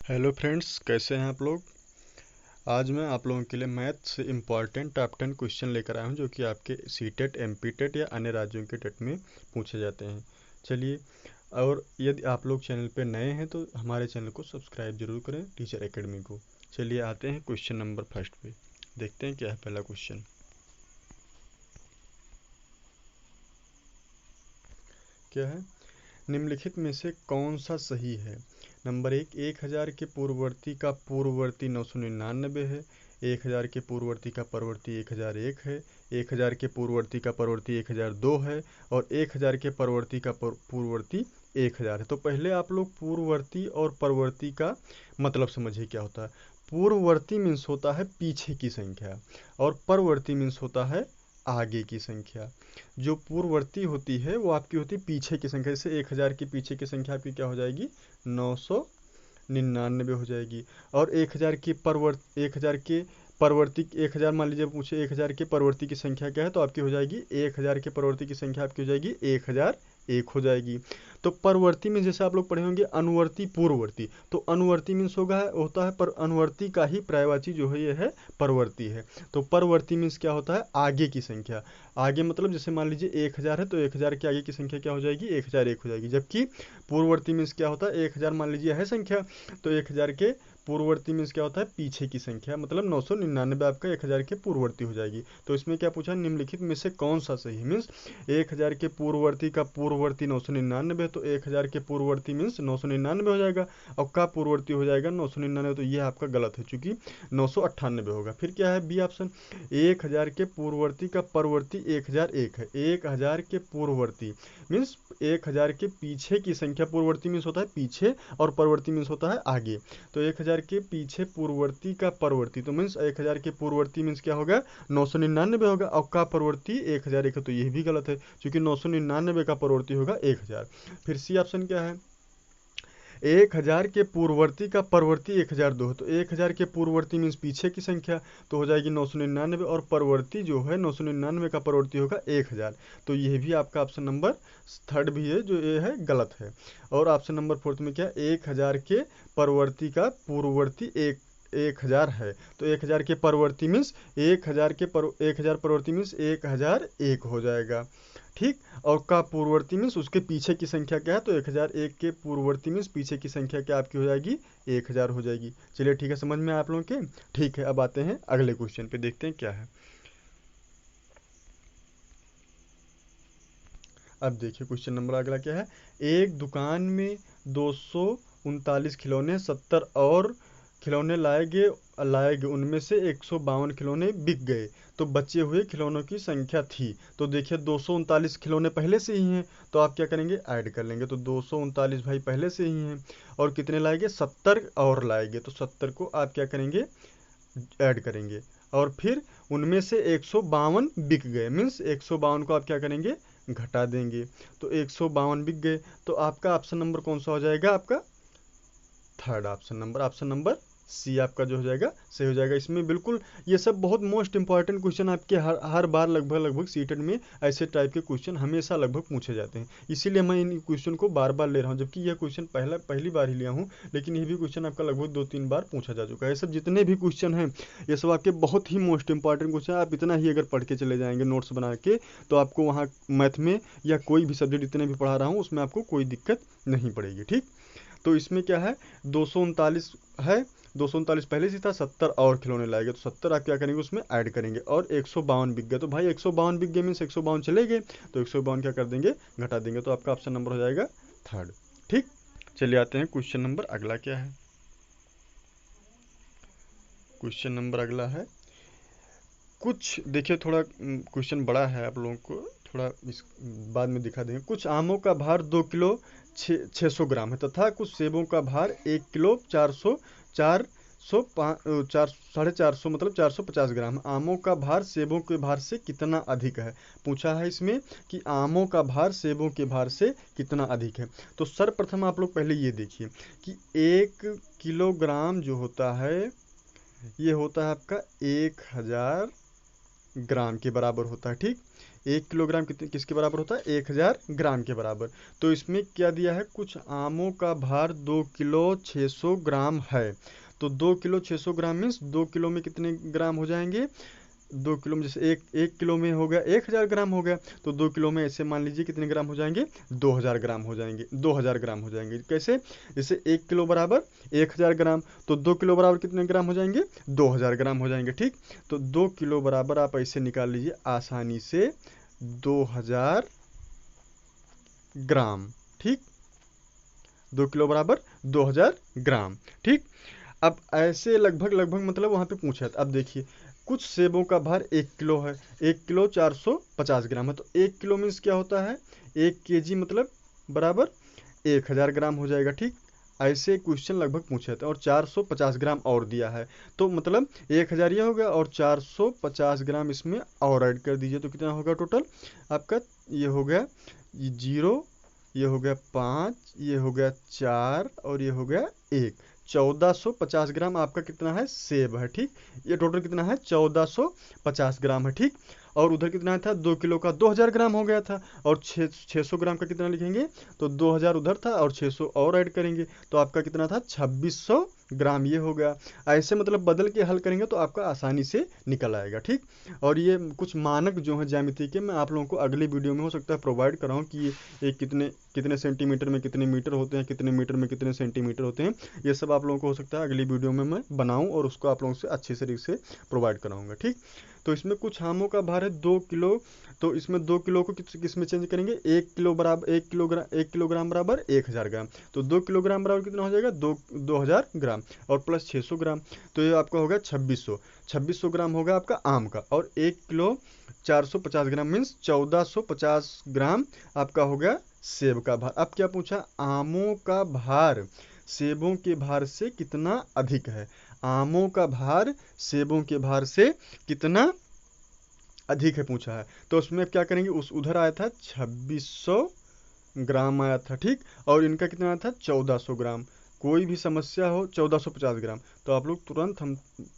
Hello friends, कैसे हैं आप लोग। आज मैं आप लोगों के लिए मैथ से इम्पॉर्टेंट टॉप 10 क्वेश्चन लेकर आया हूं जो कि आपके सीटेट, एमपीटेट या अन्य राज्यों के टेट में पूछे जाते हैं। चलिए, और यदि आप लोग चैनल पे नए हैं तो हमारे चैनल को सब्सक्राइब जरूर करें, टीचर एकेडमी को। चलिए आते हैं क्वेश्चन नंबर फर्स्ट पे। देखते हैं क्या है पहला क्वेश्चन। क्या है, निम्नलिखित में से कौन सा सही है। नंबर 1, 1000 के पूर्ववर्ती का पूर्ववर्ती 999 है। 1000 के पूर्ववर्ती का परवर्ती 1001 है। 1000 के पूर्ववर्ती का परवर्ती 1002 है। और 1000 के परवर्ती का पूर्ववर्ती 1000 है। तो पहले आप लोग पूर्ववर्ती और परवर्ती का मतलब समझिए क्या होता है। पूर्ववर्ती मीन्स होता है पीछे की संख्या, और परवर्ती मीन्स होता है आगे की संख्या। जो पूर्ववर्ती होती है वो आपकी होती है पीछे की संख्या। जैसे 1000 के पीछे की संख्या आपकी क्या हो जाएगी, 999 हो जाएगी। और 1000 के परवर्ती 1000 मान लीजिए पूछे 1000 के परवर्ती की संख्या क्या है, तो आपकी हो जाएगी 1000 के परवर्ती की संख्या आपकी हो जाएगी 1001 हो जाएगी। तो परवर्ती में जैसे आप लोग पढ़े होंगे अनुवर्ती पूर्ववर्ती, तो अनुवर्ती मीन्स होता है पर अनुवर्ती का ही पर्यायवाची जो है ये है परवर्ती है। तो परवर्ती मीन्स क्या होता है, आगे की संख्या। आगे मतलब जैसे मान लीजिए 1000 है तो 1000 के आगे की संख्या क्या हो जाएगी, 1001 हो जाएगी। जबकि पूर्ववर्ती मीन्स क्या होता है, 1000 मान लीजिए है संख्या, तो 1000 के पूर्ववर्ती मीन्स क्या होता है, पीछे की संख्या, मतलब 999 आपका 1000 के पूर्ववर्ती हो जाएगी। तो इसमें क्या पूछा, निम्नलिखित में से कौन सा सही मीन्स 1000 के पूर्ववर्ती का पूर्ववर्ती 999 है, तो 1000 के पूर्ववर्ती मीन्स 999 हो जाएगा। और का पूर्ववर्ती हो जाएगा 999, तो यह आपका गलत है चूंकि 998 होगा। फिर क्या है, बी ऑप्शन। 1000 के पूर्ववर्ती का परवर्ती 1001 है। 1000 के पूर्ववर्ती मीन्स 1000 के पीछे की संख्या। पूर्ववर्ती मीन्स होता है पीछे और परवर्ती मीन्स होता है आगे। तो 1000 के पीछे पूर्ववर्ती का परवर्ती, तो मीन्स 1000 के पूर्ववर्ती मीन्स क्या होगा, 999 होगा। और का परवर्ती 1001 है, तो यह भी गलत है क्योंकि 999 का परवर्ती होगा 1000। फिर सी ऑप्शन क्या है, 1000 के पूर्ववर्ती का परवर्ती 1002 है। तो 1000 के पूर्ववर्ती मीन्स पीछे की संख्या, तो हो जाएगी 999। और परवर्ती जो है 999 का परवर्ती होगा 1000। तो यह भी आपका ऑप्शन नंबर थर्ड भी है जो ये है गलत है। और ऑप्शन नंबर फोर्थ में क्या, 1000 के परवर्ती का पूर्ववर्ती 1000 है। तो 1000 के परवर्ती मीन्स 1000 परवर्ती मीन्स 1001 हो जाएगा। ठीक। और का पूर्ववर्ती मीन्स उसके पीछे की संख्या क्या है, तो 1001 के पूर्ववर्ती मीन्स पीछे की संख्या क्या आपकी हो जाएगी, 1000 हो जाएगी। चलिए ठीक है, समझ में आप लोगों के। ठीक है, अब आते हैं अगले क्वेश्चन पे, देखते हैं क्या है। अब देखिए क्वेश्चन नंबर अगला क्या है। एक दुकान में 239 खिलौने, 70 और खिलौने लाए गए उनमें से 152 खिलौने बिक गए। तो बचे हुए खिलौनों की संख्या थी। तो देखिए 239 खिलौने पहले से ही हैं, तो आप क्या करेंगे, ऐड कर लेंगे। तो 239 भाई पहले से ही हैं। और कितने लाएंगे, 70 और लाएंगे, तो 70 को आप क्या करेंगे, ऐड करेंगे। और फिर उनमें से 152 बिक गए, मीन्स 152 को आप क्या करेंगे, घटा देंगे। तो 152 बिक गए। तो आपका ऑप्शन नंबर कौन सा हो जाएगा, आपका थर्ड ऑप्शन नंबर सी आपका जो हो जाएगा सही हो जाएगा। इसमें बिल्कुल ये सब बहुत मोस्ट इंपॉर्टेंट क्वेश्चन आपके हर हर बार लगभग सीटेट में ऐसे टाइप के क्वेश्चन हमेशा लगभग पूछे जाते हैं। इसीलिए मैं इन क्वेश्चन को बार बार ले रहा हूँ, जबकि यह क्वेश्चन पहली बार ही लिया हूँ, लेकिन ये भी क्वेश्चन आपका लगभग 2-3 बार पूछा जा चुका है। ये सब जितने भी क्वेश्चन हैं ये सब आपके बहुत ही मोस्ट इंपॉर्टेंट क्वेश्चन। आप इतना ही अगर पढ़ के चले जाएंगे नोट्स बना के, तो आपको वहाँ मैथ में या कोई भी सब्जेक्ट जितने भी पढ़ा रहा हूँ उसमें आपको कोई दिक्कत नहीं पड़ेगी। ठीक। तो इसमें क्या है, 239 है, 239 पहले से था, 70 और खिलौने लाएंगे, तो 70 आप क्या करेंगे उसमें ऐड करेंगे। और 152 बिक गए, तो भाई 152 बिक गए मीन्स 152 चले गए, तो 152 क्या कर देंगे, घटा देंगे। तो आपका ऑप्शन नंबर हो जाएगा थर्ड। ठीक। चलिए आते हैं क्वेश्चन नंबर अगला क्या है। क्वेश्चन नंबर अगला है, कुछ देखिए थोड़ा क्वेश्चन बड़ा है, आप लोगों को थोड़ा इस बाद में दिखा देंगे। कुछ आमों का भार 2 किलो 600 ग्राम है, तथा कुछ सेबों का भार 1 किलो 450 मतलब 450 ग्राम है। आमों का भार सेबों के भार से कितना अधिक है, पूछा है इसमें कि आमों का भार सेबों के भार से कितना अधिक है। तो सर्वप्रथम आप लोग पहले ये देखिए कि 1 किलोग्राम जो होता है ये होता है आपका 1000 ग्राम के बराबर होता है। ठीक, 1 किलोग्राम किसके बराबर होता है? 1000 ग्राम के बराबर। तो इसमें क्या दिया है? कुछ आमों का भार 2 किलो 600 ग्राम है। तो 2 किलो 600 ग्राम मीन्स 2 किलो में कितने ग्राम हो जाएंगे? 2 किलो में जैसे एक किलो में हो गया 1000 ग्राम हो गया, तो 2 किलो में ऐसे मान लीजिए कितने ग्राम हो जाएंगे? 2000 ग्राम हो जाएंगे। 2000 ग्राम हो जाएंगे। कैसे? जैसे 1 किलो बराबर 1000 ग्राम, तो 2 किलो बराबर कितने ग्राम हो जाएंगे? 2000 ग्राम हो जाएंगे। ठीक, तो 2 किलो बराबर आप ऐसे निकाल लीजिए आसानी से 2000 ग्राम। ठीक, 2 किलो बराबर 2000 ग्राम। ठीक, अब ऐसे लगभग लगभग मतलब वहाँ पे पूछा था। अब देखिए कुछ सेबों का भार 1 किलो है, 1 किलो 450 ग्राम है, तो 1 किलो मीन्स क्या होता है? 1 केजी मतलब बराबर 1000 ग्राम हो जाएगा। ठीक, ऐसे क्वेश्चन लगभग पूछे थे। और 450 ग्राम और दिया है, तो मतलब 1000 ये हो गया और 450 ग्राम इसमें और ऐड कर दीजिए, तो कितना होगा टोटल आपका? ये हो गया 0, ये हो गया 5, ये हो गया 4 और ये हो गया 1। 1450 ग्राम आपका कितना है? सेब है। ठीक, ये टोटल कितना है? 1450 ग्राम है। ठीक, और उधर कितना था? 2 किलो का 2000 ग्राम हो गया था, और 600 ग्राम का कितना लिखेंगे? तो 2000 उधर था और 600 और ऐड करेंगे, तो आपका कितना था? 2600 ग्राम ये हो गया। ऐसे मतलब बदल के हल करेंगे तो आपका आसानी से निकल आएगा। ठीक, और ये कुछ मानक जो है ज्यामिति के मैं आप लोगों को अगली वीडियो में हो सकता है प्रोवाइड कराऊँ कि ये कितने कितने सेंटीमीटर में कितने मीटर होते हैं, कितने मीटर में कितने सेंटीमीटर होते हैं, ये सब आप लोगों को हो सकता है अगली वीडियो में मैं बनाऊं और उसको आप लोगों से अच्छे तरीके से प्रोवाइड कराऊंगा। ठीक, तो इसमें कुछ आमों का भार है 2 किलो, तो इसमें 2 किलो को किस में चेंज करेंगे? 1 किलो बराबर 1 किलोग्राम बराबर 1000 ग्राम, तो 2 किलोग्राम बराबर कितना हो जाएगा? 2000 ग्राम और प्लस 600 ग्राम, तो ये आपका होगा 2600 ग्राम होगा आपका आम का। और 1 किलो 450 ग्राम मीन्स 1450 ग्राम आपका हो गया सेब का भार। अब क्या पूछा? आमों का भार सेबों के भार से कितना अधिक है? आमों का भार सेबों के भार से कितना अधिक है पूछा है। तो उसमें क्या करेंगे? उस उधर आया था 2600 ग्राम आया था। ठीक, और इनका कितना आया था? 1400 ग्राम। कोई भी समस्या हो 1450 ग्राम, तो आप लोग तुरंत हम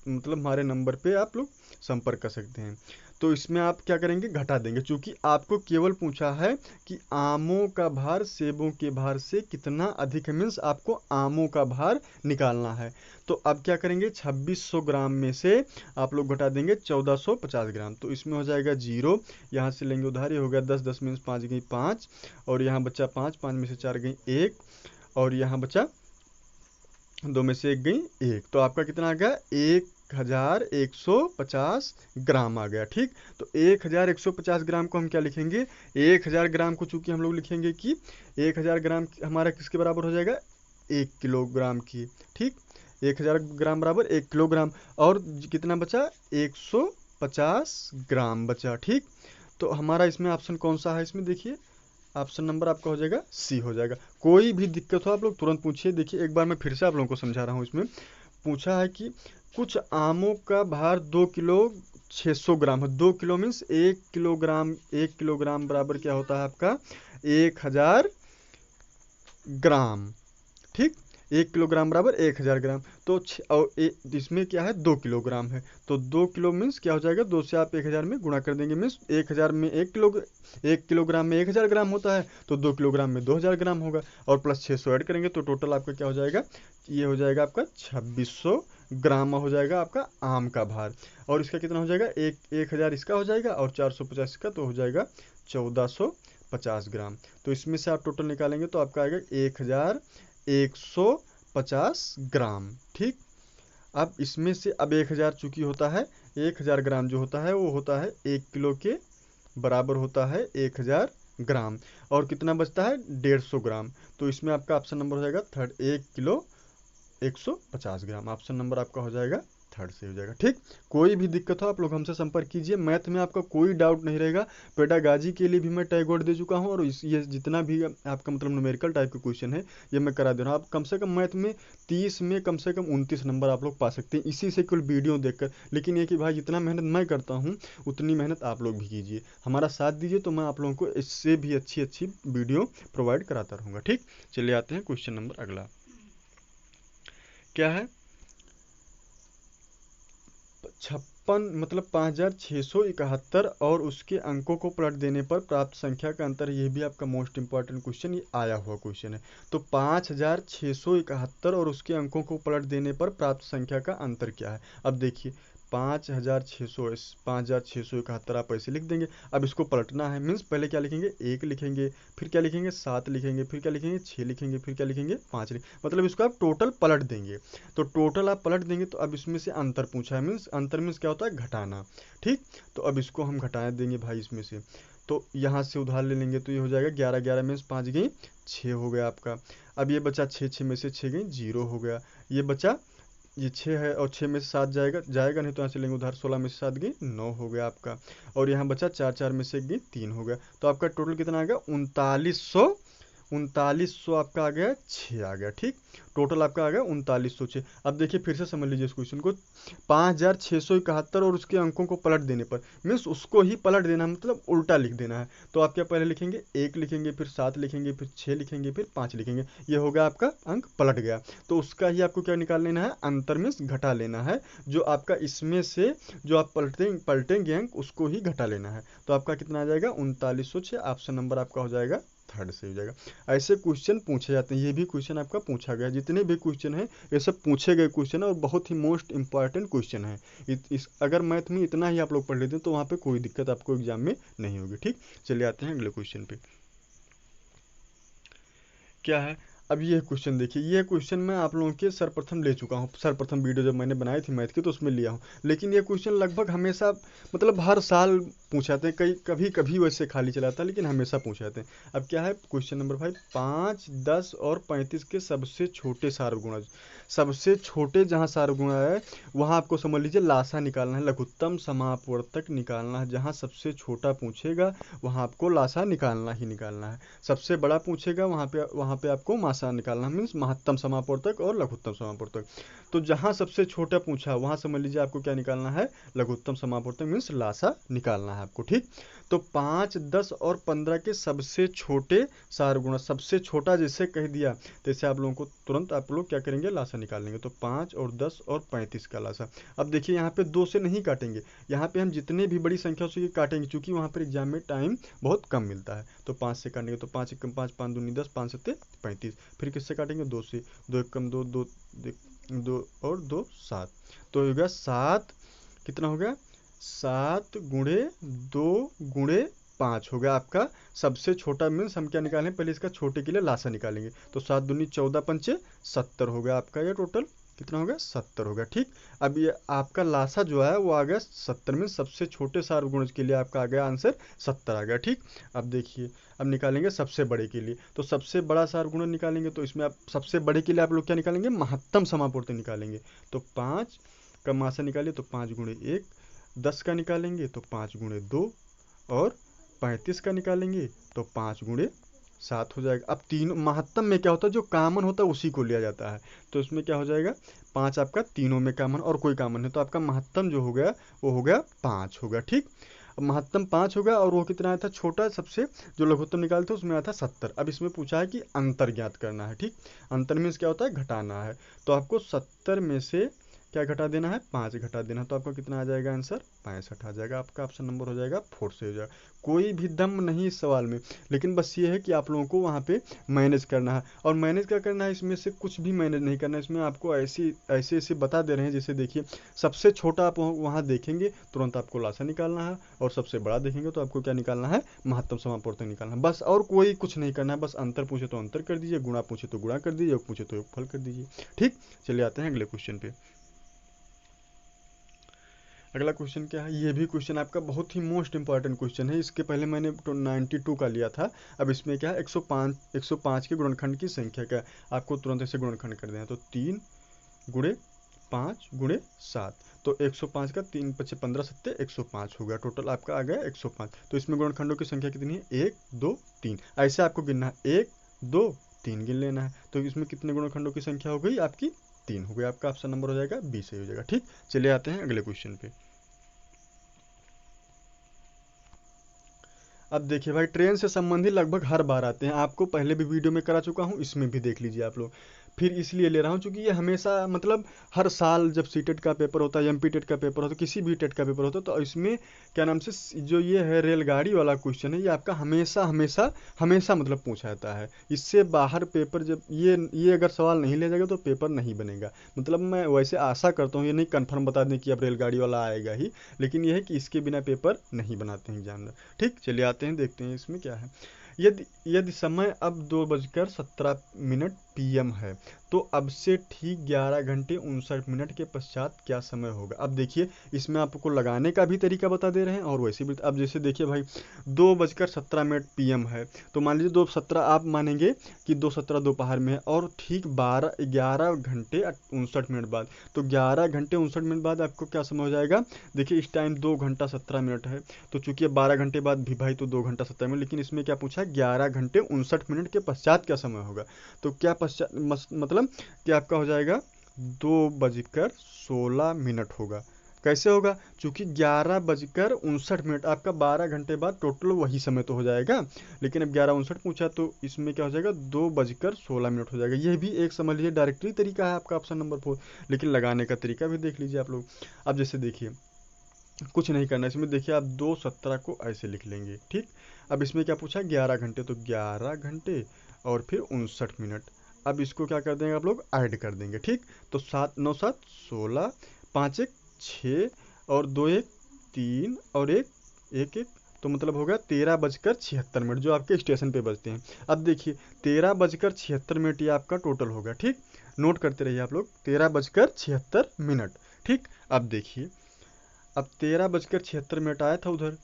मतलब हमारे नंबर पे आप लोग संपर्क कर सकते हैं। तो इसमें आप क्या करेंगे? घटा देंगे, क्योंकि आपको केवल पूछा है कि आमों का भार सेबों के भार से कितना अधिक है, मीन्स आपको आमों का भार निकालना है। तो अब क्या करेंगे? 2600 ग्राम में से आप लोग घटा देंगे 1450 ग्राम, तो इसमें हो जाएगा 0, यहाँ से लेंगे उधार, ये हो गया 10, 10 मीन्स 5 गई 5, और यहाँ बचा 5, 5 में से 4 गई 1, और यहाँ बचा 2 में से 1 गई 1, तो आपका कितना आ गया? 1150 ग्राम आ गया। ठीक, तो 1150 ग्राम को हम क्या लिखेंगे? 1000 ग्राम को चूंकि हम लोग लिखेंगे कि 1000 ग्राम हमारा किसके बराबर हो जाएगा? 1 किलोग्राम की। ठीक, 1000 ग्राम बराबर 1 किलोग्राम, और कितना बचा? 150 ग्राम बचा। ठीक, तो हमारा इसमें ऑप्शन कौन सा है? इसमें देखिए ऑप्शन नंबर आपका हो जाएगा सी हो जाएगा। कोई भी दिक्कत हो आप लोग तुरंत पूछिए। देखिए एक बार मैं फिर से आप लोगों को समझा रहा हूँ। इसमें पूछा है कि कुछ आमों का भार 2 किलो 600 ग्राम है। 2 किलो मीन्स 1 किलोग्राम, 1 किलोग्राम बराबर क्या होता है आपका? 1000 ग्राम। ठीक, 1 किलोग्राम बराबर 1000 ग्राम, तो इसमें क्या है? 2 किलोग्राम है, तो 2 किलो मीन्स क्या हो जाएगा? 2 से आप 1000 में गुणा कर देंगे, मीन्स 1000 में 1 किलोग्राम में 1000 ग्राम होता है, तो 2 किलोग्राम में 2000 ग्राम होगा, और प्लस 600 ऐड करेंगे, तो टोटल आपका क्या हो जाएगा? ये हो जाएगा आपका 2600 ग्राम हो जाएगा आपका आम का भार। और इसका कितना हो जाएगा? 1000 इसका हो जाएगा और 450 का, तो हो जाएगा 1450 ग्राम। तो इसमें से आप टोटल निकालेंगे तो आपका आएगा 1150 ग्राम। ठीक, अब इसमें से अब 1000 चूंकि होता है, 1000 ग्राम जो होता है वो होता है 1 किलो के बराबर होता है 1000 ग्राम, और कितना बचता है? 150 ग्राम। तो इसमें आपका ऑप्शन नंबर हो जाएगा थर्ड, 1 किलो 150 ग्राम। ऑप्शन नंबर आपका हो जाएगा थर्ड से हो जाएगा। ठीक, कोई भी दिक्कत हो आप लोग हमसे संपर्क कीजिए। मैथ में आपका कोई डाउट नहीं रहेगा। पेडागाजी के लिए भी मैं टैगोर दे चुका हूँ, और ये जितना भी आपका मतलब न्यूमेरिकल टाइप के क्वेश्चन है ये मैं करा दे रहा हूँ। आप कम से कम मैथ में 30 में कम से कम 29 नंबर आप लोग पा सकते हैं इसी से केवल वीडियो देखकर। लेकिन ये कि भाई जितना मेहनत मैं करता हूँ उतनी मेहनत आप लोग भी कीजिए, हमारा साथ दीजिए, तो मैं आप लोगों को इससे भी अच्छी अच्छी वीडियो प्रोवाइड कराता रहूँगा। ठीक, चलिए आते हैं क्वेश्चन नंबर अगला। क्या है? मतलब 5671 और उसके अंकों को पलट देने पर प्राप्त संख्या का अंतर, ये भी आपका मोस्ट इंपॉर्टेंट क्वेश्चन, ये आया हुआ क्वेश्चन है। तो 5671 और उसके अंकों को पलट देने पर प्राप्त संख्या का अंतर क्या है। अब देखिए 5671 आप ऐसे लिख देंगे। अब इसको पलटना है, मीन्स पहले क्या लिखेंगे, 1 लिखेंगे, फिर क्या लिखेंगे, 7 लिखेंगे, फिर क्या लिखेंगे, 6 लिखेंगे, फिर क्या लिखेंगे, 5 लिखेंगे। मतलब इसको आप टोटल पलट देंगे। तो टोटल आप पलट देंगे तो अब इसमें से अंतर पूछा है, मीन्स अंतर मीन्स क्या होता है, घटाना। ठीक, तो अब इसको हम घटा देंगे भाई इसमें से। तो यहाँ से उधार ले लेंगे तो ये हो जाएगा 11 11 में 5 गई 6 हो गया आपका। अब ये बचा 6 6 में से 6 गई 0 हो गया। ये बचा, ये 6 है और 6 में से 7 जाएगा नहीं तो यहाँ से लेंगे उधार, 16 में से 7 गई 9 हो गया आपका। और यहाँ बचा 4 4 में से 1 गई 3 हो गया। तो आपका टोटल कितना आ गया, 3900 आपका आ गया, 6 आ गया। ठीक, टोटल आपका आ गया 3906। अब देखिए फिर से समझ लीजिए इस क्वेश्चन को, 5671 और उसके अंकों को पलट देने पर, मीन्स उसको ही पलट देना, मतलब उल्टा लिख देना है। तो आप क्या पहले लिखेंगे, 1 लिखेंगे, फिर 7 लिखेंगे, फिर 6 लिखेंगे, फिर 5 लिखेंगे। ये हो गया आपका अंक पलट गया। तो उसका ही आपको क्या निकाल लेना है, अंतर मीन्स घटा लेना है। जो आपका इसमें से जो आप पलटेंगे अंक उसको ही घटा लेना है। तो आपका कितना आ जाएगा, 3906। ऑप्शन नंबर आपका हो जाएगा थर्ड से हो जाएगा। ऐसे क्वेश्चन पूछे जाते हैं, ये भी क्वेश्चन आपका पूछा गया, जितने भी क्वेश्चन हैं ये सब पूछे गए क्वेश्चन है और बहुत ही मोस्ट इंपॉर्टेंट क्वेश्चन है। अगर मैथ में इतना ही आप लोग पढ़ लेते हैं तो वहाँ पे कोई दिक्कत आपको एग्जाम में नहीं होगी। ठीक, चलिए आते हैं अगले क्वेश्चन पे। क्या है, अब ये क्वेश्चन देखिए, ये क्वेश्चन मैं आप लोगों के सर्वप्रथम ले चुका हूँ, सर्वप्रथम वीडियो जब मैंने बनाई थी मैथ की तो उसमें लिया हूँ। लेकिन ये क्वेश्चन लगभग हमेशा, मतलब हर साल पूछे जाते हैं, कभी कभी वैसे खाली चलाता है लेकिन हमेशा पूछे जाते हैं। अब क्या है क्वेश्चन नंबर 5, 5, 10 और 35 के सबसे छोटे सार्वगुणज। सबसे छोटे जहाँ सार्वगुणा है वहाँ आपको समझ लीजिए लासा निकालना है, लघुत्तम समापवर्तक निकालना है। जहाँ सबसे छोटा पूछेगा वहाँ आपको लासा निकालना ही निकालना है। सबसे बड़ा पूछेगा वहाँ पे आपको मासा निकालना, मीन्स महत्तम समापवर्तक और लघुत्तम समापवर्तक। तो जहाँ सबसे छोटा पूछा वहाँ समझ लीजिए आपको क्या निकालना है, लघुत्तम समापवर्तक मीन्स लासा निकालना है आपको। ठीक, तो 5, 10 और 15 के सबसे छोटे सार्वगुणा, सबसे छोटा जैसे कह दिया जैसे आप लोगों को तुरंत आप लोग क्या करेंगे, लासा निकालेंगे। तो 5 और 10 और 35 का लासा। अब देखिए यहाँ पे 2 से नहीं काटेंगे, यहाँ पे हम जितने भी बड़ी संख्या उसकी काटेंगे, क्योंकि वहाँ पर एग्जाम में टाइम बहुत कम मिलता है। तो 5 से काटेंगे तो 5 1 5, 5 दूनी 10, 5 7 35। फिर किससे काटेंगे, 2 से, 2 1 2, 2 और 2 7। तो हो गया 7, कितना हो गया, 7 गुणे 2 गुणे 5 हो गया आपका सबसे छोटा। मीन्स हम क्या निकालें, पहले इसका छोटे के लिए लासा निकालेंगे। तो 7 दूनी 14 पंचे 70 हो गया आपका, ये टोटल कितना हो गया, 70 हो गया। ठीक, अब ये आपका लासा जो है वो आ गया 70 में, सबसे छोटे सार्वगुणज के लिए आपका आ गया आंसर 70 आ गया। ठीक, अब देखिए अब निकालेंगे सबसे बड़े के लिए। तो सबसे बड़ा सार्वगुणज निकालेंगे तो इसमें आप सबसे बड़े के लिए आप लोग क्या निकालेंगे, महत्तम समापूर्ति निकालेंगे। तो 5 का मासा निकालिए तो 5 गुणे 1, 10 का निकालेंगे तो 5 गुणे 2 और 35 का निकालेंगे तो 5 गुणे 7 हो जाएगा। अब तीनों महत्तम में क्या होता है, जो कामन होता है उसी को लिया जाता है। तो इसमें क्या हो जाएगा, 5 आपका तीनों में कामन और कोई कामन है, तो आपका महत्तम जो हो गया वो हो गया 5 हो गया। ठीक, अब महत्तम 5 हो गया और वो कितना आया था छोटा सबसे, जो लघुत्तम निकाले थे उसमें आया था 70। अब इसमें पूछा है कि अंतर ज्ञात करना है। ठीक, अंतर मीन्स क्या होता है, घटाना है। तो आपको 70 में से क्या घटा देना है, 5 घटा देना है। तो आपका कितना आ जाएगा आंसर, 65 आ जाएगा। आपका ऑप्शन नंबर हो जाएगा 4 से हो जाएगा। कोई भी दम नहीं इस सवाल में, लेकिन बस ये है कि आप लोगों को वहाँ पे मैनेज करना है। और मैनेज क्या करना है, इसमें से कुछ भी मैनेज नहीं करना है। इसमें आपको ऐसे बता दे रहे हैं, जैसे देखिए सबसे छोटा आप वहाँ देखेंगे तुरंत आपको लासा निकालना है, और सबसे बड़ा देखेंगे तो आपको क्या निकालना है, महत्तम समापवर्तक निकालना है। बस और कोई कुछ नहीं करना है, बस अंतर पूछे तो अंतर कर दीजिए, गुणा पूछे तो गुणा कर दीजिए, योग पूछे तो योगफल कर दीजिए। ठीक, चलिए आते हैं अगले क्वेश्चन पे। अगला क्वेश्चन क्या है, ये भी क्वेश्चन आपका बहुत ही मोस्ट इंपॉर्टेंट क्वेश्चन है। इसके पहले मैंने 92 का लिया था। अब इसमें क्या है, 105 के गुणनखंड की संख्या क्या है, आपको तुरंत ऐसे गुणनखंड कर देना। तो 3 गुणे 5 गुणे 7। तो 105 का 3 5 15 7 105 हो गया। टोटल आपका आ गया 105। तो इसमें गुणनखंडों की संख्या कितनी है, 1 2 3। ऐसे आपको गिनना है, 1 2 3 गिन लेना है। तो इसमें कितने गुणनखंडों की संख्या हो गई आपकी, 3 हो गया। आपका ऑप्शन नंबर हो जाएगा 20 हो जाएगा। ठीक, चलिए आते हैं अगले क्वेश्चन पे। अब देखिए भाई, ट्रेन से संबंधित लगभग हर बार आते हैं, आपको पहले भी वीडियो में करा चुका हूँ, इसमें भी देख लीजिए आप लोग। फिर इसलिए ले रहा हूँ क्योंकि ये हमेशा मतलब हर साल जब सीटेट का पेपर होता है, एमपी टेट का पेपर होता है, किसी भी टेट का पेपर होता है, तो इसमें क्या नाम से जो ये है रेलगाड़ी वाला क्वेश्चन है, ये आपका हमेशा हमेशा हमेशा मतलब पूछा जाता है। इससे बाहर पेपर जब ये अगर सवाल नहीं ले जाएगा तो पेपर नहीं बनेगा। मतलब मैं वैसे आशा करता हूँ, ये नहीं कंफर्म बता दें कि अब रेलगाड़ी वाला आएगा ही, लेकिन ये है कि इसके बिना पेपर नहीं बनाते हैं एग्जामिनर। ठीक, चलिए आते हैं, देखते हैं इसमें क्या है। यदि यदि समय अब 2:17 PM है, तो अब से ठीक 11 घंटे 59 मिनट के पश्चात क्या समय होगा। अब देखिए, इसमें आपको लगाने का भी तरीका बता दे रहे हैं और वैसे भी। अब जैसे देखिए भाई, 2:17 PM है, तो मान लीजिए 2:17 आप मानेंगे कि 2:17 दोपहर में है, और ठीक 11 घंटे 59 मिनट बाद, तो 11 घंटे 59 मिनट बाद आपको क्या समय हो जाएगा। देखिए इस टाइम 2 घंटा 17 मिनट है, तो चूंकि 12 घंटे बाद भी भाई तो 2 घंटा 17 मिनट, लेकिन इसमें क्या पूछा, 11 घंटे 59 मिनट के पश्चात क्या समय होगा। तो क्या पश्चात मतलब कि आपका हो जाएगा 2:16 होगा। कैसे होगा, चूंकि 11:59 आपका 12 घंटे बाद टोटल वही समय तो हो जाएगा, लेकिन अब 11:59 पूछा तो इसमें क्या हो जाएगा, 2:16 हो जाएगा। यह भी एक समझ लीजिए डायरेक्टली तरीका है आपका ऑप्शन नंबर 4, लेकिन लगाने का तरीका भी देख लीजिए आप लोग। अब जैसे देखिए, कुछ नहीं करना इसमें, देखिए आप 2:17 को ऐसे लिख लेंगे। ठीक, अब इसमें क्या पूछा, 11 घंटे, तो 11 घंटे और फिर 59 मिनट। अब इसको क्या कर देंगे आप लोग, ऐड कर देंगे। ठीक, तो 7 9 7 16, 5 1 6 और 2 1 3 और 1 1 1, तो मतलब होगा 13:76 जो आपके स्टेशन पे बजते हैं। अब देखिए 13:76 ये आपका टोटल होगा। ठीक, नोट करते रहिए आप लोग, 13:76। ठीक, अब देखिए, अब 13:76 आया था उधर।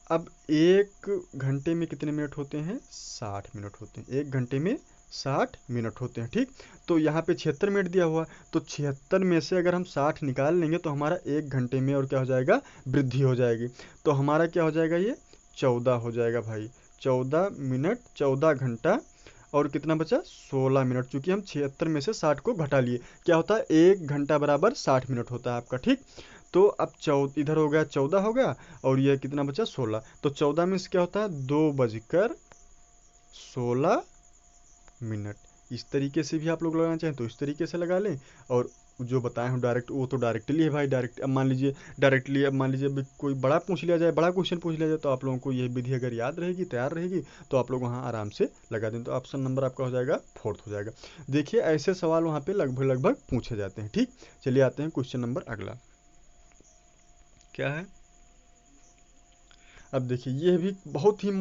अब 1 घंटे में कितने मिनट होते हैं, 60 मिनट होते हैं। 1 घंटे में 60 मिनट होते हैं। ठीक, तो यहाँ पे 76 मिनट दिया हुआ, तो 76 में से अगर हम 60 निकाल लेंगे तो हमारा 1 घंटे में और क्या हो जाएगा, वृद्धि हो जाएगी। तो हमारा क्या हो जाएगा, ये 14 हो जाएगा भाई। 14 मिनट, 14 घंटा और कितना बचा, 16 मिनट, चूंकि हम 76 में से 60 को घटा लिए। क्या होता है, 1 घंटा बराबर 60 मिनट होता है आपका। ठीक, तो अब इधर हो गया 14 हो गया, और ये कितना बचा, 16। तो 14 में से क्या होता है, 2:16। इस तरीके से भी आप लोग लगाना चाहें तो इस तरीके से लगा लें, और जो बताए हूँ डायरेक्ट, वो तो डायरेक्टली है भाई, डायरेक्ट। अब मान लीजिए डायरेक्टली, अब मान लीजिए कोई बड़ा पूछ लिया जाए, बड़ा क्वेश्चन पूछ लिया जाए, तो आप लोगों को यह विधि अगर याद रहेगी, तैयार रहेगी, तो आप लोग वहाँ आराम से लगा दें। तो ऑप्शन नंबर आपका हो जाएगा 4th हो जाएगा। देखिए ऐसे सवाल वहाँ पे लगभग लगभग पूछे जाते हैं। ठीक, चलिए आते हैं क्वेश्चन नंबर अगला क्या है। अब देखिए, ये भी बहुत ही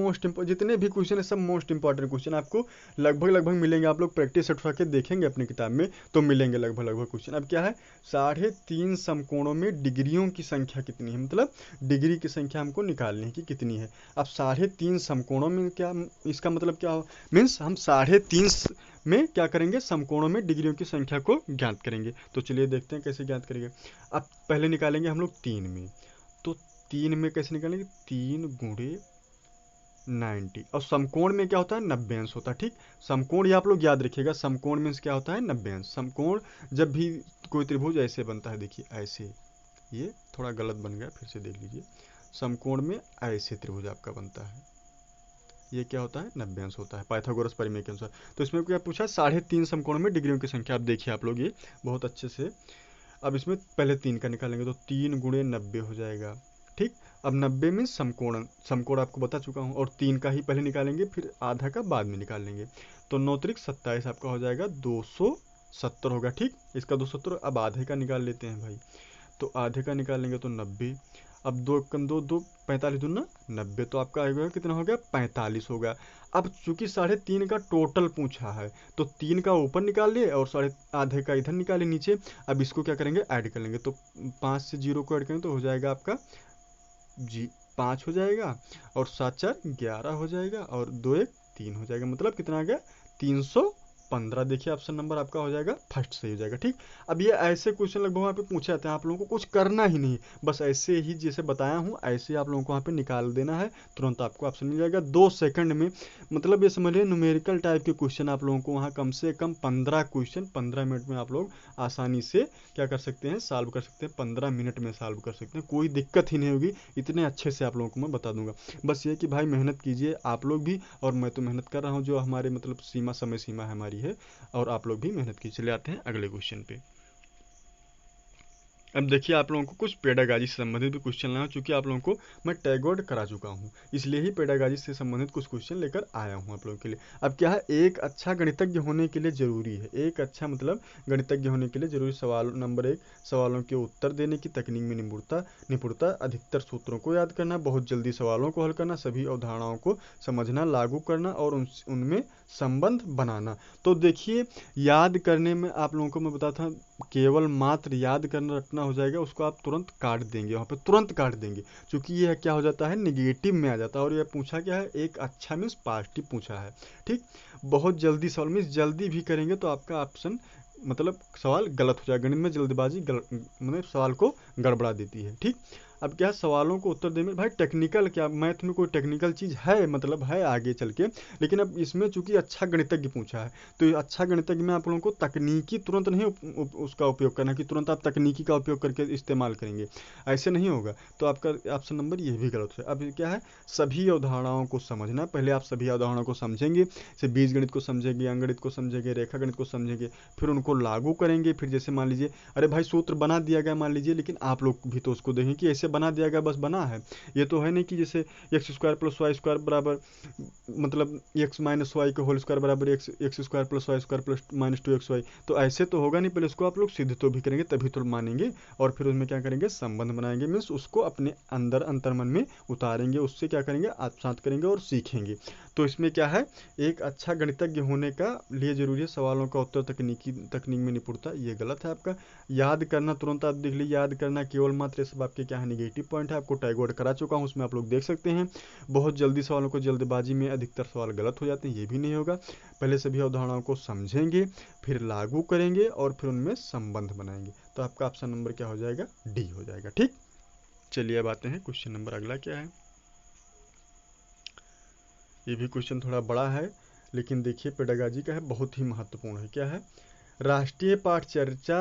जितने भी क्वेश्चन है सब मोस्ट इंपॉर्टेंट क्वेश्चन आपको लगभग लगभग मिलेंगे। आप लोग प्रैक्टिस सेट उठा के देखेंगे अपनी किताब में तो मिलेंगे लगभग लगभग क्वेश्चन। अब क्या है, 3.5 समकोणों में डिग्रियों की संख्या कितनी है, मतलब डिग्री की संख्या हमको निकालनी है कि कितनी है। अब 3.5 समकोणों में क्या, इसका मतलब क्या हो, मीन्स हम 3.5 में क्या करेंगे, समकोणों में डिग्रियों की संख्या को ज्ञात करेंगे। तो चलिए देखते हैं कैसे ज्ञात करेंगे। अब पहले निकालेंगे हम लोग 3 में, तो 3 में कैसे निकालेंगे, 3 × 90, और समकोण में क्या होता है, 90 अंश होता है। ठीक, समकोण ये आप लोग याद रखिएगा, समकोण में क्या होता है, 90 अंश। समकोण जब भी कोई त्रिभुज ऐसे बनता है, देखिए ऐसे, ये थोड़ा गलत बन गया, फिर से देख लीजिए। समकोण में ऐसे त्रिभुज आपका बनता है, ये क्या होता है, 90 अंश होता है पाइथागोरस प्रमेय के अनुसार। तो इसमें क्या पूछा, 3.5 समकोण में डिग्रियों की संख्या। आप देखिए आप लोग ये बहुत अच्छे से। अब इसमें पहले 3 का निकालेंगे, तो 3 × 90 हो जाएगा। ठीक, अब 90 में समकोण, समकोण आपको बता चुका हूँ, और 3 का ही पहले निकालेंगे, फिर आधा का बाद में निकाल लेंगे। तो 9 × 27 आपका हो जाएगा 270 होगा। ठीक, इसका 270। अब आधे का निकाल लेते हैं भाई, तो आधे का निकालेंगे तो 90। अब 2 × 2 = 2, 45 दूना 90, तो आपका आएगा कितना हो गया, 45 होगा। अब चूंकि 3.5 का टोटल पूछा है, तो 3 का ऊपर निकाल लिए और आधे का इधर निकाले नीचे। अब इसको क्या करेंगे, ऐड कर लेंगे, तो 5 से 0 को ऐड करेंगे तो हो जाएगा आपका 5 हो जाएगा, और 7 4 11 हो जाएगा, और 2 1 3 हो जाएगा। मतलब कितना आ गया, 315। देखिए ऑप्शन नंबर आपका हो जाएगा फर्स्ट सही हो जाएगा। ठीक, अब ये ऐसे क्वेश्चन लगभग वहाँ पे पूछे जाते हैं, आप लोगों को कुछ करना ही नहीं, बस ऐसे ही जैसे बताया हूँ ऐसे आप लोगों को वहाँ पे निकाल देना है, तुरंत आपको ऑप्शन मिल जाएगा 2 सेकंड में। मतलब ये समझिए न्यूमेरिकल टाइप के क्वेश्चन आप लोगों को वहाँ कम से कम 15 क्वेश्चन 15 मिनट में आप लोग आसानी से क्या कर सकते हैं, सॉल्व कर सकते हैं। 15 मिनट में सॉल्व कर सकते हैं, कोई दिक्कत ही नहीं होगी, इतने अच्छे से आप लोगों को मैं बता दूंगा। बस ये कि भाई मेहनत कीजिए आप लोग भी, और मैं तो मेहनत कर रहा हूँ, जो हमारे मतलब समय सीमा है हमारी जिम्मेदारी है और आप लोग भी मेहनत कीजिए। चले आते हैं अगले क्वेश्चन पे। अब देखिए आप लोगों को कुछ पेडागाजी से संबंधित भी क्वेश्चन लाया, चूंकि आप लोगों को मैं टैग वर्ड करा चुका हूँ, इसलिए ही पेडागाजी से संबंधित कुछ क्वेश्चन लेकर आया हूँ आप लोगों के लिए। अब क्या है, एक अच्छा गणितज्ञ होने के लिए जरूरी है, एक अच्छा मतलब गणितज्ञ होने के लिए जरूरी सवाल नंबर 1, सवालों के उत्तर देने की तकनीक में निपुणता, अधिकतर सूत्रों को याद करना, बहुत जल्दी सवालों को हल करना, सभी अवधारणाओं को समझना, लागू करना और उनमें संबंध बनाना। तो देखिए याद करने में आप लोगों को मैं बताता हूँ, केवल मात्र याद करना रटना हो जाएगा, उसको आप तुरंत काट देंगे, वहाँ पे तुरंत काट देंगे, क्योंकि ये क्या हो जाता है, निगेटिव में आ जाता है। और ये पूछा क्या है, एक अच्छा मीन्स पॉजिटिव पूछा है, ठीक। बहुत जल्दी सवाल मीन्स जल्दी भी करेंगे तो आपका ऑप्शन मतलब सवाल गलत हो जाएगा। गणित में जल्दबाजी मतलब सवाल को गड़बड़ा देती है, ठीक। अब क्या सवालों को उत्तर देने में भाई टेक्निकल क्या, मैथ में कोई टेक्निकल चीज़ है मतलब है आगे चल के, लेकिन अब इसमें चूंकि अच्छा गणितज्ञ पूछा है तो ये अच्छा गणितज्ञ में आप लोगों को तकनीकी तुरंत नहीं उसका उपयोग करना कि तुरंत आप तकनीकी का उपयोग करके इस्तेमाल करेंगे, ऐसे नहीं होगा। तो आपका ऑप्शन नंबर ये भी गलत है। अब क्या है, सभी अवधारणाओं को समझना, पहले आप सभी अवधारणाओं को समझेंगे, जैसे बीजगणित को समझेंगे, अंकगणित को समझेंगे, रेखा गणित को समझेंगे, फिर उनको लागू करेंगे। फिर जैसे मान लीजिए अरे भाई सूत्र बना दिया गया मान लीजिए, लेकिन आप लोग भी तो उसको देखें कि ऐसे बना दिया गया बस बना है, ये तो है नहीं कि जैसे x square plus y square बराबर मतलब एक्स माइनस वाई का होल स्क्वायर बराबर x square plus y square plus minus 2xy, तो ऐसे तो होगा नहीं। पहले उसको आप लोग सिद्ध तो भी करेंगे तभी तो मानेंगे, और फिर उसमें क्या करेंगे, संबंध बनाएंगे, मीन्स उसको अपने अंदर अंतर्मन में उतारेंगे, उससे क्या करेंगे, आत्मसात करेंगे और सीखेंगे। तो इसमें क्या है, एक अच्छा गणितज्ञ होने का लिए जरूरी है सवालों का उत्तर, तकनीक में निपुणता, ये गलत है आपका। याद करना तुरंत आप देख लीजिए, याद करना केवल मात्र, ये सब आपके क्या है, निगेटिव पॉइंट है, आपको टैग वर्ड करा चुका हूँ, उसमें आप लोग देख सकते हैं। बहुत जल्दी सवालों को जल्दबाजी में अधिकतर सवाल गलत हो जाते हैं, ये भी नहीं होगा। पहले सभी अवधारणाओं को समझेंगे, फिर लागू करेंगे और फिर उनमें संबंध बनाएंगे। तो आपका ऑप्शन नंबर क्या हो जाएगा, डी हो जाएगा, ठीक। चलिए अब आते हैं क्वेश्चन नंबर अगला क्या है। ये भी क्वेश्चन थोड़ा बड़ा है, लेकिन देखिए पेडागाजी का है, बहुत ही महत्वपूर्ण है। क्या है, राष्ट्रीय पाठचर्चा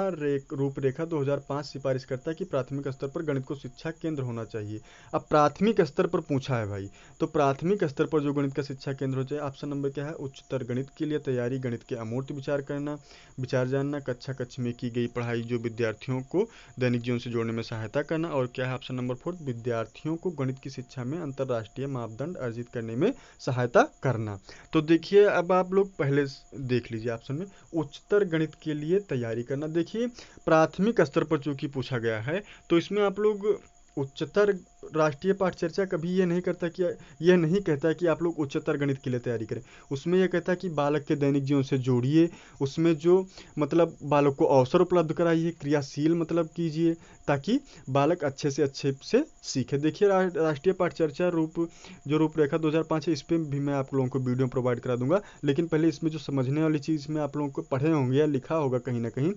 रूपरेखा 2005 सिफारिश करता है कि प्राथमिक स्तर पर गणित को शिक्षा केंद्र होना चाहिए। अब प्राथमिक स्तर पर पूछा है भाई, तो प्राथमिक स्तर पर जो गणित का शिक्षा केंद्र हो चाहिए, ऑप्शन नंबर क्या है, उच्चतर गणित के लिए तैयारी, गणित के अमूर्त विचार जानना, कक्षा कक्ष में की गई पढ़ाई जो विद्यार्थियों को दैनिक जीवन से जोड़ने में सहायता करना, और क्या है ऑप्शन नंबर 4, विद्यार्थियों को गणित की शिक्षा में अंतर्राष्ट्रीय मापदंड अर्जित करने में सहायता करना। तो देखिए अब आप लोग पहले देख लीजिए ऑप्शन में, उच्चतर गणित के लिए तैयारी करना। देखिए प्राथमिक स्तर पर चूंकि पूछा गया है तो इसमें आप लोग उच्चतर, राष्ट्रीय पाठचर्चा कभी ये नहीं करता कि यह नहीं कहता कि आप लोग उच्चतर गणित के लिए तैयारी करें, उसमें यह कहता है कि बालक के दैनिक जीवन से जोड़िए, उसमें जो मतलब बालक को अवसर उपलब्ध कराइए, क्रियाशील मतलब कीजिए, ताकि बालक अच्छे से सीखे। देखिए राष्ट्रीय पाठचर्चा जो रूपरेखा 2005 है, इस पर भी मैं आप लोगों को वीडियो प्रोवाइड करा दूंगा, लेकिन पहले इसमें जो समझने वाली चीज़ में आप लोगों को पढ़े होंगे या लिखा होगा कहीं ना कहीं,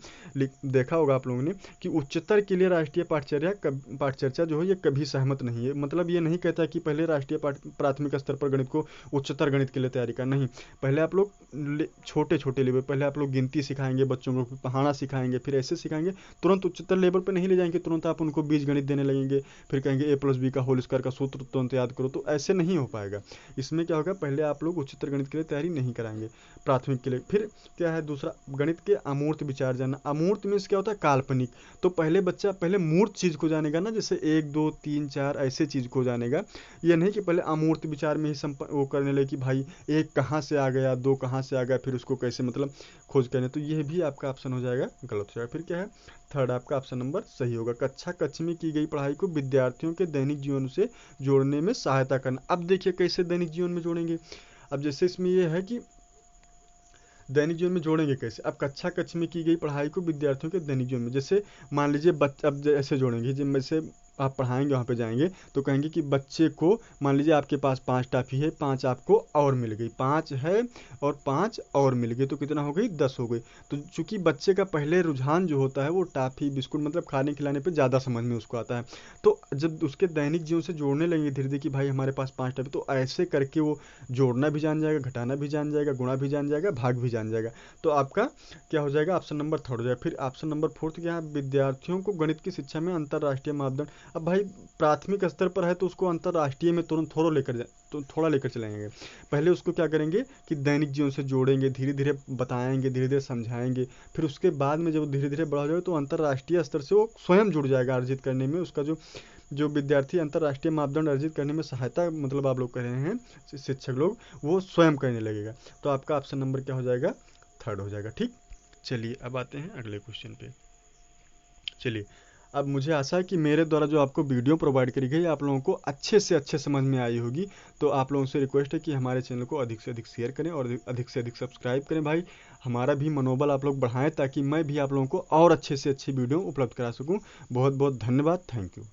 देखा होगा आप लोगों ने कि उच्चतर के लिए राष्ट्रीय पाठचर्चा जो है ये कभी सहमत नहीं है। मतलब ये नहीं कहता कि पहले राष्ट्रीय प्राथमिक स्तर पर गणित को उच्चतर गणित के लिए तैयारी करना, नहीं, पहले आप लोग छोटे छोटे लेवल, पहले आप लोग गिनती सिखाएंगे बच्चों को, पढ़ाना सिखाएंगे, फिर ऐसे सिखाएंगे, तुरंत उच्चतर लेवल पर नहीं ले जाएंगे, तुरंत आप उनको बीज गणित देने लगेंगे, फिर कहेंगे a+b का होल स्क्वायर का सूत्र तुरंत याद करो, तो ऐसे नहीं हो पाएगा। इसमें क्या होगा, पहले आप लोग उच्चतर गणित के लिए तैयारी नहीं कराएंगे प्राथमिक के लिए। फिर क्या है दूसरा, गणित के अमूर्त विचार जानना। अमूर्त मीन्स क्या होता है, काल्पनिक। तो पहले बच्चा पहले मूर्त चीज़ को जानेगा ना, जैसे 1 2 3 4 ऐसे चीज़ को जानेगा, ये नहीं कि पहले अमूर्त विचार में ही वो करने लगे कि भाई 1 कहाँ से आ गया, 2 कहाँ से आ गया, फिर उसको कैसे मतलब खोज करने। तो यह भी आपका ऑप्शन हो जाएगा गलत हो जाएगा। फिर क्या है, थर्ड आपका ऑप्शन नंबर सही होगा, कक्षा कक्ष में की गई पढ़ाई को विद्यार्थियों के दैनिक जीवन से जोड़ने में सहायता करना। अब देखिए कैसे दैनिक जीवन में जोड़ेंगे। अब जैसे इसमें यह है कि दैनिक जीवन में जोड़ेंगे कैसे, अब कक्षा कक्ष में की गई पढ़ाई को विद्यार्थियों के दैनिक जीवन में, जैसे मान लीजिए अब ऐसे जोड़ेंगे, जब जैसे आप पढ़ाएंगे वहाँ पे जाएंगे तो कहेंगे कि बच्चे को मान लीजिए आपके पास 5 टॉफ़ी है, 5 आपको और मिल गई, 5 है और 5 और मिल गई, तो कितना हो गई, 10 हो गई। तो चूंकि बच्चे का पहले रुझान जो होता है वो टॉफ़ी बिस्कुट मतलब खाने खिलाने पे ज़्यादा समझ में उसको आता है, तो जब उसके दैनिक जीवन से जोड़ने लगेंगे धीरे धीरे कि भाई हमारे पास 5 टॉफ़ी, तो ऐसे करके वो जोड़ना भी जान जाएगा, घटाना भी जान जाएगा, गुणा भी जान जाएगा, भाग भी जान जाएगा। तो आपका क्या हो जाएगा, ऑप्शन नंबर 3 हो जाएगा। फिर ऑप्शन नंबर 4 क्या है, विद्यार्थियों को गणित की शिक्षा में अंतर्राष्ट्रीय मापदंड। अब भाई प्राथमिक स्तर पर है तो उसको अंतर्राष्ट्रीय में तुरंत थोड़ा लेकर चलेंगे। पहले उसको क्या करेंगे कि दैनिक जीवन से जोड़ेंगे, धीरे धीरे बताएंगे, धीरे धीरे समझाएंगे, फिर उसके बाद में जब धीरे धीरे बड़ा हो जाएगा तो अंतर्राष्ट्रीय स्तर से वो स्वयं जुड़ जाएगा अर्जित करने में। उसका जो जो विद्यार्थी अंतर्राष्ट्रीय मापदंड अर्जित करने में सहायता मतलब आप लोग कह रहे हैं शिक्षक लोग, वो स्वयं करने लगेगा। तो आपका ऑप्शन नंबर क्या हो जाएगा, थर्ड हो जाएगा। ठीक, चलिए अब आते हैं अगले क्वेश्चन पे। चलिए, अब मुझे आशा है कि मेरे द्वारा जो आपको वीडियो प्रोवाइड करी गई आप लोगों को अच्छे से अच्छे समझ में आई होगी। तो आप लोगों से रिक्वेस्ट है कि हमारे चैनल को अधिक से अधिक शेयर करें और अधिक से अधिक सब्सक्राइब करें भाई। हमारा भी मनोबल आप लोग बढ़ाएं ताकि मैं भी आप लोगों को और अच्छे से अच्छी वीडियो उपलब्ध करा सकूं। बहुत बहुत धन्यवाद, थैंक यू।